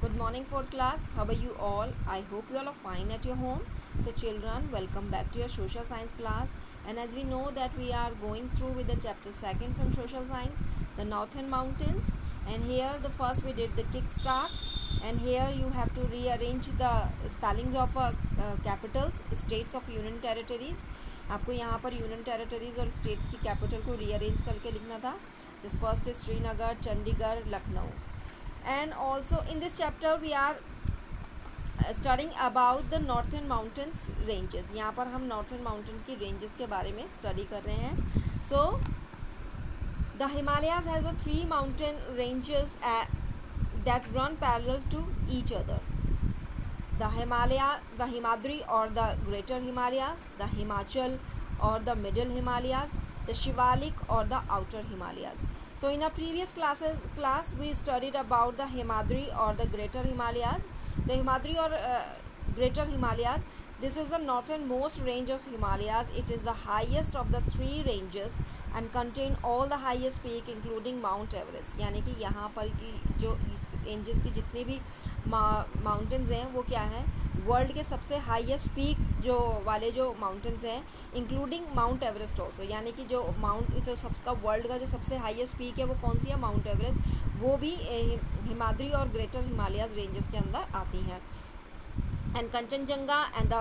Good morning, fourth class. How are you all? I hope you all are fine at your home. So, children, welcome back to your social science class. And as we know that we are going through with the chapter second from social science, the Northern Mountains. And here, the first we did the kickstart. And here you have to rearrange the spellings of capitals, states of union territories. आपको यहाँ पर union territories और states की capital को rearrange करके लिखना था. जिस first is Srinagar, Chandigarh, Lucknow. And also in this chapter we are studying about the northern mountains ranges. यहाँ पर हम northern mountain की ranges के बारे में study कर रहे हैं. So the Himalayas has three mountain ranges that run parallel to each other. The Himadri or the Greater Himalayas, the Himachal or the Middle Himalayas, the Shivalik or the Outer Himalayas. So in our previous class we studied about the Himadri or the Greater Himalayas. The Himadri or Greater Himalayas, this is the northernmost range of Himalayas. It is the highest of the three ranges and contain all the highest peak including Mount Everest. यानी कि यहाँ पर की जो ranges की जितनी भी mountains हैं वो क्या है, वर्ल्ड के सबसे हाईएस्ट पीक जो वाले जो माउंटेन्स हैं इंक्लूडिंग माउंट एवरेस्ट ऑल्सो. यानी कि जो जो सबका वर्ल्ड का जो सबसे हाईएस्ट पीक है वो कौन सी है, माउंट एवरेस्ट. वो भी हिमाद्री और ग्रेटर हिमालयाज रेंजेस के अंदर आती हैं. And Kanchenjunga and the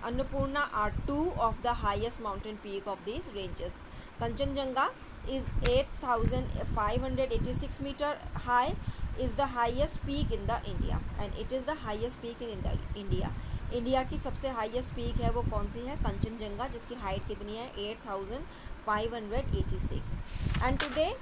Annapurna are two of the highest mountain peak of these ranges. Kanchenjunga is 8,586 meter high, is the highest peak in the India and it is the highest peak in the India. India की सबसे highest peak है वो कौन सी है, कंचनजंगा, जिसकी height कितनी है 8,586. And today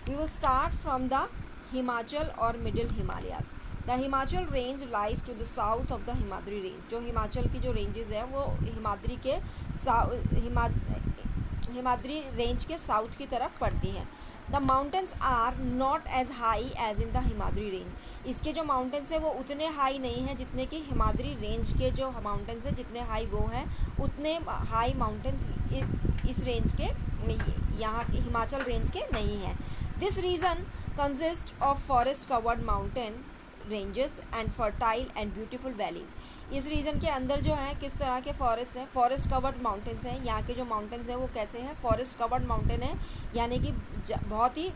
we will start from the Himachal और middle Himalayas. The Himachal range lies to the south of the Himadri range. जो हिमाचल की जो रेंजेस है वो हिमाद्री के हिमाद्री रेंज के साउथ की तरफ पड़ती हैं. The mountains are not as high as in the Himadri range. इसके जो माउंटेन्स हैं वो उतने हाई नहीं हैं जितने कि हिमाद्री रेंज के जो माउंटेन्स हैं जितने हाई वो हैं उतने हाई माउंटेन्स इस रेंज के यहाँ हिमाचल रेंज के नहीं हैं. This region consist of forest covered mountain ranges and fertile and beautiful valleys. इस रीजन के अंदर जो है किस तरह के फॉरेस्ट हैं, फॉरेस्ट कवर्ड माउंटेन्स हैं. यहाँ के जो माउंटेन्स हैं वो कैसे हैं, फॉरेस्ट कवर्ड माउंटेन है, यानी कि बहुत ही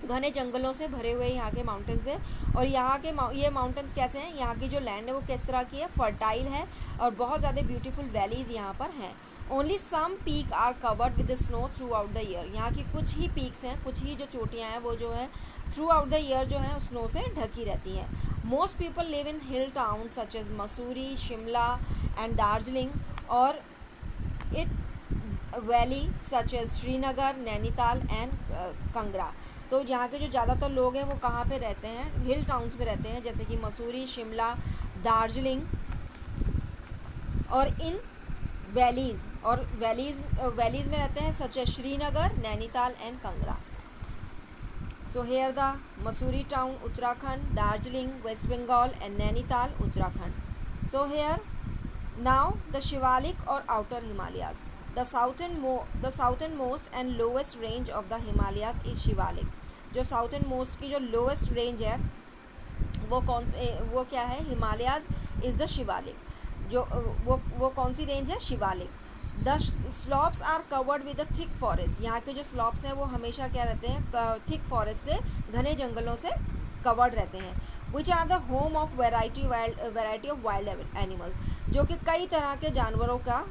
घने जंगलों से भरे हुए यहाँ के माउंटेन्स हैं. और यहाँ के ये माउंटेन्स कैसे हैं, यहाँ की जो लैंड है वो किस तरह की है, फर्टाइल है और बहुत ज़्यादा ब्यूटीफुल वैलीज यहाँ पर हैं. Only some peak are covered with snow throughout the year. यहाँ की कुछ ही पीक्स हैं, कुछ ही जो चोटियाँ हैं वो जो है थ्रू आउट द ईयर जो है स्नो से ढकी रहती हैं. Most people live in hill town such as Mussoorie, Shimla and Darjeeling और it valley such as Srinagar, Nainital and Kangra. तो यहाँ के जो ज़्यादातर लोग हैं वो कहाँ पे रहते हैं, हिल टाउन्स में रहते हैं, जैसे कि मसूरी, शिमला, दार्जिलिंग और इन वैलीज़ और वैलीज़ में रहते हैं such as Srinagar, Nainital and Kangra. So here the Mussoorie town, Uttarakhand, Darjeeling, West Bengal and Nainital, Uttarakhand. So here now the Shivalik or outer Himalayas. The southernmost and lowest range of the Himalayas is Shivalik. जो southernmost की जो lowest range है वो क्या है, Himalayas is the Shivalik. जो वो कौन सी रेंज है, Shivalik. The slopes are covered with a thick forest. यहाँ के जो स्लॉप्स हैं वो हमेशा क्या रहते हैं, थिक फॉरेस्ट से, घने जंगलों से कवर्ड रहते हैं. Which are the home of variety of wild animals. जो कि कई तरह के जानवरों का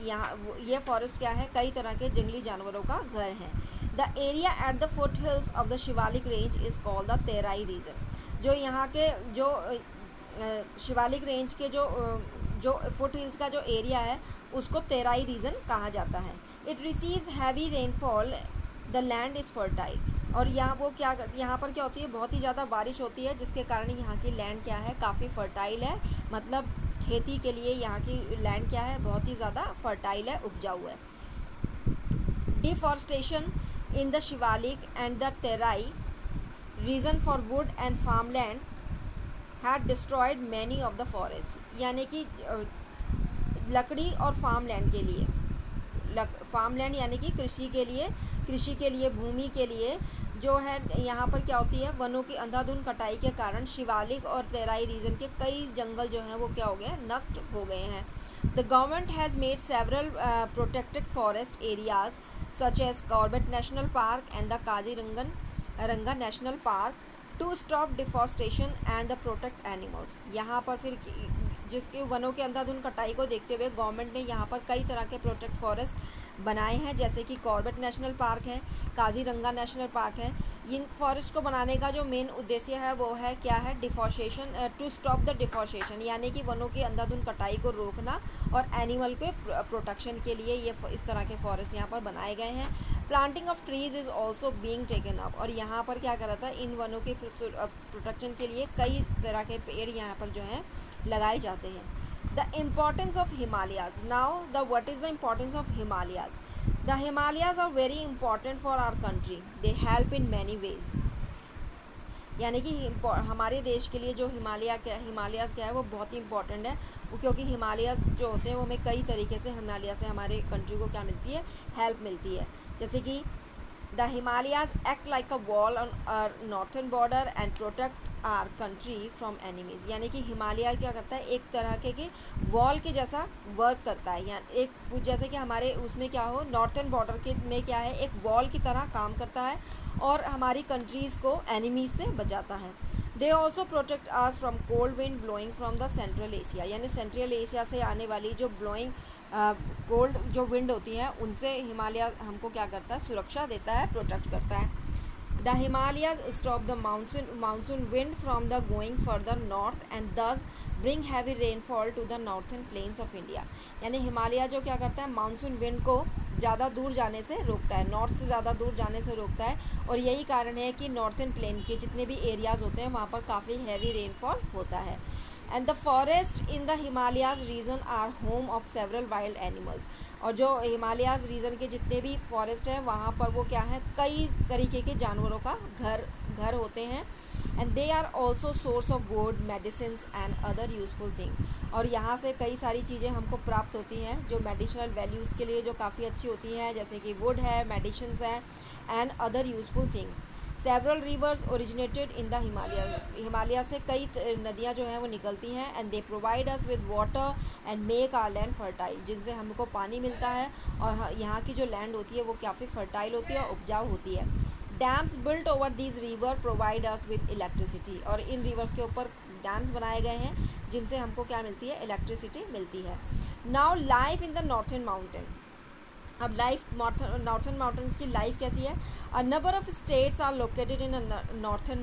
यहाँ ये फॉरेस्ट क्या है, कई तरह के जंगली जानवरों का घर है. The area at the foot hills of the Shivalik range is called the Terai region. जो यहाँ के जो शिवालिक रेंज के जो फुट हिल्स का जो एरिया है उसको तेराई रीजन कहा जाता है. It receives heavy rainfall, the land is fertile. और यहाँ पर क्या होती है, बहुत ही ज़्यादा बारिश होती है जिसके कारण यहाँ की लैंड क्या है, काफ़ी फर्टाइल है. मतलब खेती के लिए यहाँ की लैंड क्या है, बहुत ही ज़्यादा फर्टाइल है, उपजाऊ है. Deforestation in the Shivalik and the Terai region for wood and farm land had destroyed many of the forest. यानी कि लकड़ी और फार्म लैंड के लिए, फार्म लैंड यानी कि कृषि के लिए भूमि के लिए जो है यहाँ पर क्या होती है, वनों की अंधाधुंध कटाई के कारण शिवालिक और तेराई रीजन के कई जंगल जो हैं वो क्या हो गए हैं, नष्ट हो गए हैं। The government has made several protected forest areas such as Corbett national park and the Kaziranga national park to stop deforestation and the protect animals. यहाँ पर फिर जिसके वनों के अंधाधुंध कटाई को देखते हुए गवर्नमेंट ने यहाँ पर कई तरह के प्रोटेक्ट फॉरेस्ट बनाए हैं, जैसे कि कॉर्बेट नेशनल पार्क है, काजीरंगा नेशनल पार्क है। इन फॉरेस्ट को बनाने का जो मेन उद्देश्य है वो है क्या है, deforestation, to stop the deforestation, यानी कि वनों की अंधाधुंध कटाई को रोकना और एनिमल के प्रोटेक्शन के लिए ये इस तरह के फॉरेस्ट यहाँ पर बनाए गए हैं। Planting of trees is also being taken up, और यहाँ पर क्या करा था, इन वनों के प्रोटेक्शन के लिए कई तरह के पेड़ यहाँ पर जो हैं लगाए जाते हैं। The importance of Himalayas, now the what is the importance of Himalayas. The Himalayas are very important for our country, they help in many ways, यानी कि हमारे देश के लिए जो हिमालयाज़ क्या है वो बहुत ही इंपॉर्टेंट है, वो क्योंकि हिमालयाज़ जो होते हैं वो हमें कई तरीके से हिमालय से हमारे कंट्री को क्या मिलती है, हेल्प मिलती है। जैसे कि the Himalayas act like a wall on our northern border and protect our country from enemies, यानी कि हिमालय क्या करता है, एक तरह के वॉल के जैसा वर्क करता है, या एक जैसे कि हमारे उसमें क्या हो, नॉर्थन बॉर्डर के में क्या है, एक वॉल की तरह काम करता है और हमारी कंट्रीज़ को एनिमीज़ से बचाता है। They also protect us from cold wind blowing from the central Asia, यानी सेंट्रल एशिया से आने वाली जो ब्लोइंग कोल्ड जो विंड होती है उनसे हिमालय हमको क्या करता है, सुरक्षा देता है, प्रोटेक्ट करता है। The Himalayas stop the monsoon wind from the going further north and thus bring heavy rainfall to the northern plains of India, यानी हिमालय जो क्या करता है, मानसून विंड को ज़्यादा दूर जाने से रोकता है, नॉर्थ से ज़्यादा दूर जाने से रोकता है, और यही कारण है कि नॉर्थन प्लेन के जितने भी एरियाज़ होते हैं वहाँ पर काफ़ी हैवी रेनफॉल होता है। And the forest in the Himalayas region are home of several wild animals, और जो हिमालयाज रीजन के जितने भी फॉरेस्ट हैं वहाँ पर वो क्या है, कई तरीके के जानवरों का घर होते हैं। And they are also source of wood medicine and other useful thing, और यहाँ से कई सारी चीज़ें हमको प्राप्त होती हैं जो मेडिसिनल वैल्यूज़ के लिए जो काफ़ी अच्छी होती हैं, जैसे कि वुड है, मेडिसिन है and other useful things. Several rivers originated in the Himalaya से कई नदियाँ जो हैं वो निकलती हैं, and they provide us with water and make our land fertile, जिनसे हमको पानी मिलता है और यहाँ की जो लैंड होती है वो काफ़ी फर्टाइल होती है और उपजाऊ होती है। Dams built over these river provide us with electricity, और इन रिवर्स के ऊपर डैम्स बनाए गए हैं जिनसे हमको क्या मिलती है, इलेक्ट्रिसिटी मिलती है। Now life in the northern mountain, अब लाइफ नॉर्थन माउंटेन्स की लाइफ कैसी है। A number of states are located in northern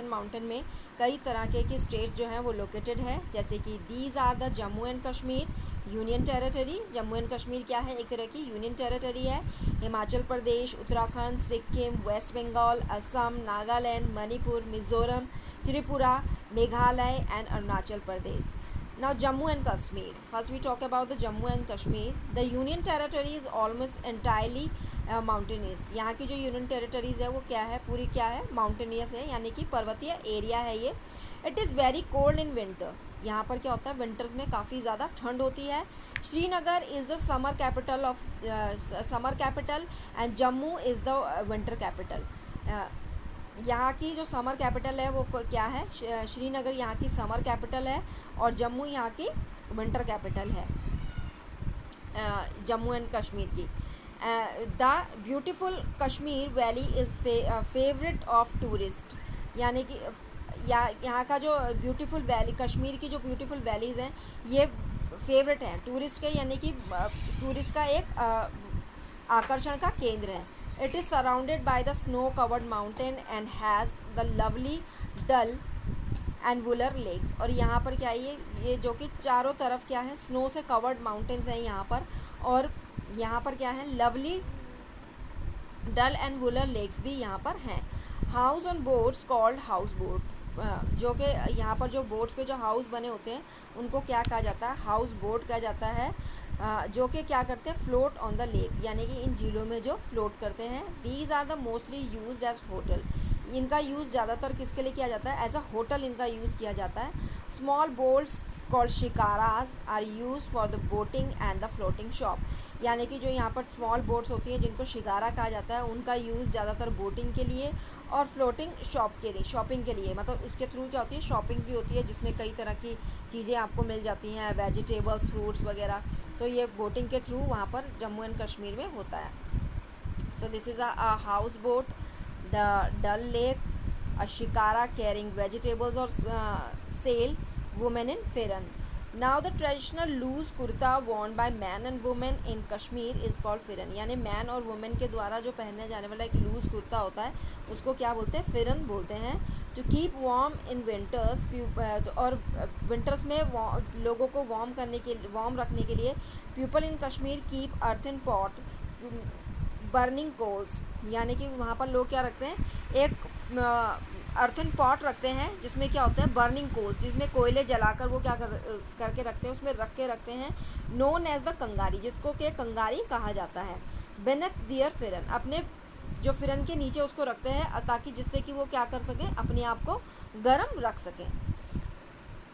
mountain में कई तरह के स्टेट्स जो हैं वो लोकेटेड है, जैसे कि these are the Jammu and Kashmir union territory, Jammu and Kashmir क्या है, एक तरह की यूनियन टेरिटरी है। Himachal Pradesh, Uttarakhand, Sikkim, West Bengal, Assam, Nagaland, Manipur, Mizoram, Tripura, Meghalaya and Arunachal Pradesh. Now Jammu and Kashmir. First we talk about the Jammu and Kashmir. The Union Territory is almost entirely mountainous. यहाँ की जो यूनियन टेरिटरीज़ है वो क्या है, पूरी क्या है, माउंटेनियस है, यानी कि पर्वतीय एरिया है ये। It is very cold in winter, यहाँ पर क्या होता है, विंटर्स में काफ़ी ज़्यादा ठंड होती है। Srinagar is the summer capital and Jammu is the winter capital. यहाँ की जो समर कैपिटल है वो क्या है, श्रीनगर यहाँ की समर कैपिटल है और जम्मू यहाँ की विंटर कैपिटल है, जम्मू एंड कश्मीर की। The beautiful Kashmir valley is favourite of tourist, यानी कि यहाँ का जो ब्यूटीफुल वैली, कश्मीर की जो ब्यूटीफुल वैलीज़ हैं ये फेवरेट हैं टूरिस्ट के, यानी कि टूरिस्ट का एक आकर्षण का केंद्र है। It is surrounded by the snow-covered mountain and has the lovely Dal and Wular lakes, और यहाँ पर क्या है, ये जो कि चारों तरफ क्या है, स्नो से कवर्ड माउंटेन्स हैं यहाँ पर, और यहाँ पर क्या है, lovely Dal and Wular lakes भी यहाँ पर हैं। House on boats called house boat, जो कि यहाँ पर जो बोट्स पे जो हाउस बने होते हैं उनको क्या कहा जाता है, हाउस बोट कहा जाता है, जो कि क्या करते हैं, फ्लोट ऑन द लेक, यानी कि इन झीलों में जो फ्लोट करते हैं। These are the mostly used as hotel, इनका यूज़ ज़्यादातर किसके लिए किया जाता है, एज अ होटल इनका यूज़ किया जाता है। Small boats called shikaras are use for the boating and the floating shop, यानी कि जो यहाँ पर स्मॉल बोट्स होती हैं जिनको शिकारा कहा जाता है, उनका यूज़ ज़्यादातर बोटिंग के लिए और फ्लोटिंग शॉपिंग के लिए, मतलब उसके थ्रू क्या होती है, शॉपिंग भी होती है जिसमें कई तरह की चीज़ें आपको मिल जाती हैं, वेजिटेबल्स, फ्रूट्स वगैरह। तो ये बोटिंग के थ्रू वहाँ पर जम्मू एंड कश्मीर में होता है। So this is a house boat, the Dal lake, a shikara carrying vegetables or sail, women in Firan. Now the traditional loose kurta worn by men and women in Kashmir is called Firan. यानी man और women के द्वारा जो पहनने जाने वाला एक loose kurta होता है उसको क्या बोलते हैं, फिरन बोलते हैं। To keep warm in winters, और विंटर्स में लोगों को वार्म रखने के लिए people in Kashmir keep earthen pot burning coals, यानी कि वहाँ पर लोग क्या रखते हैं, एक अर्थन पॉट रखते हैं जिसमें क्या होता है, बर्निंग कोल्स, जिसमें कोयले जलाकर वो क्या करके रखते हैं, उसमें रखते हैं, नोन एज द कंगारी, जिसको के कंगारी कहा जाता है। बेनेथ दियर फिरन, अपने जो फिरन के नीचे उसको रखते हैं ताकि जिससे कि वो क्या कर सकें, अपने आप को गर्म रख सकें।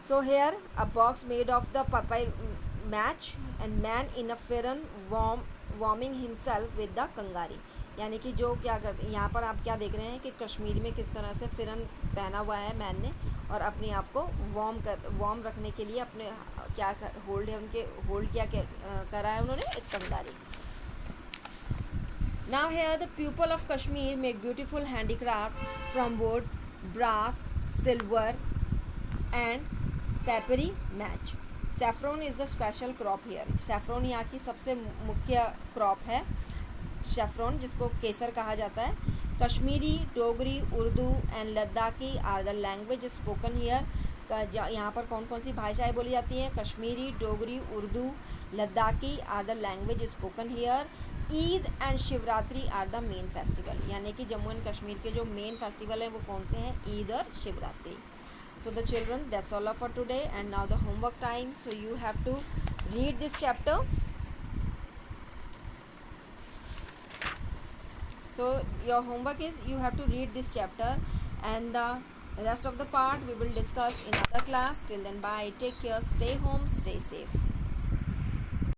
So here a box made of the papier mache and man in a pheran warming himself with the kangri, यानी कि जो क्या करते, यहाँ पर आप क्या देख रहे हैं कि कश्मीर में किस तरह से फिरन पहना हुआ है मैन ने, और अपने आप को वार्म रखने के लिए अपने क्या होल्ड करा है उन्होंने, एक kangri. Now here the people of Kashmir make beautiful handicraft from wood, brass, silver and papier mache. Saffron is the special crop here, saffron यहाँ की सबसे मुख्य क्रॉप है, सैफरॉन जिसको केसर कहा जाता है। Kashmiri, Dogri, Urdu and Ladakhi are the language spoken here, यहाँ पर कौन कौन सी भाषाएं बोली जाती हैं, Kashmiri, Dogri, Urdu, Ladakhi are the language spoken here. Eid and Shivratri are the main festival, यानी कि जम्मू एंड कश्मीर के जो मेन फेस्टिवल हैं वो कौन से हैं, ईद और Shivratri. So the children, that's all for today, and now the homework time. So you have to read this chapter. So your homework is you have to read this chapter, and the rest of the part we will discuss in other class. Till then, bye, take care, stay home, stay safe.